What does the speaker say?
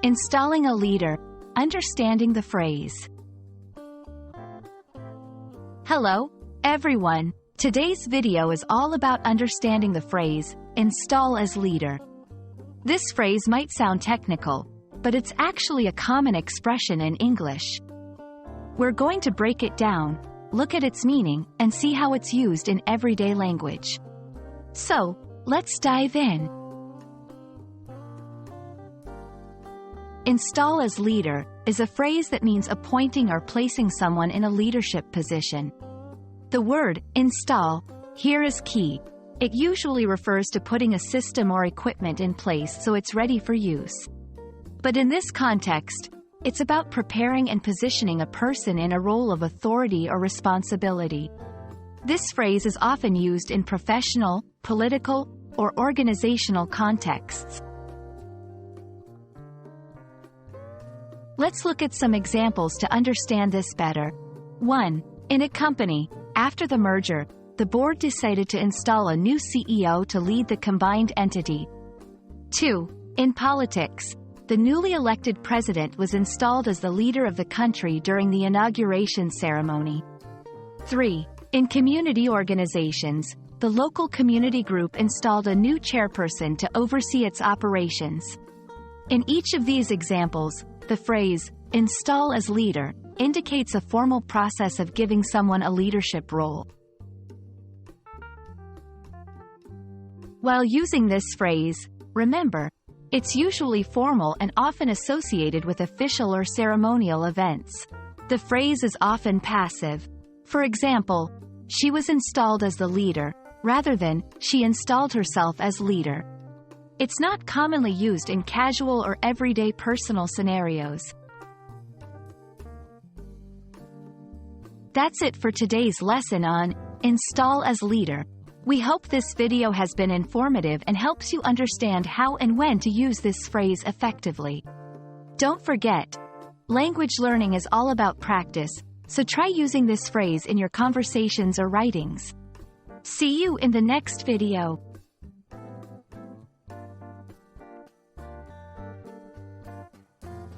Installing a leader. Understanding the phrase. Hello, everyone. Today's video is all about understanding the phrase, install as leader. This phrase might sound technical, but it's actually a common expression in English. We're going to break it down, look at its meaning, and see how it's used in everyday language. So, let's dive in. Install as leader is a phrase that means appointing or placing someone in a leadership position. The word install here is key. It usually refers to putting a system or equipment in place so it's ready for use. But in this context, it's about preparing and positioning a person in a role of authority or responsibility. This phrase is often used in professional, political, or organizational contexts. Let's look at some examples to understand this better. 1. In a company, after the merger, the board decided to install a new CEO to lead the combined entity. 2. In politics, the newly elected president was installed as the leader of the country during the inauguration ceremony. 3. In community organizations, the local community group installed a new chairperson to oversee its operations. In each of these examples, the phrase, install as leader, indicates a formal process of giving someone a leadership role. While using this phrase, remember, it's usually formal and often associated with official or ceremonial events. The phrase is often passive. For example, she was installed as the leader, rather than, she installed herself as leader. It's not commonly used in casual or everyday personal scenarios. That's it for today's lesson on install as leader. We hope this video has been informative and helps you understand how and when to use this phrase effectively. Don't forget, language learning is all about practice, so try using this phrase in your conversations or writings. See you in the next video.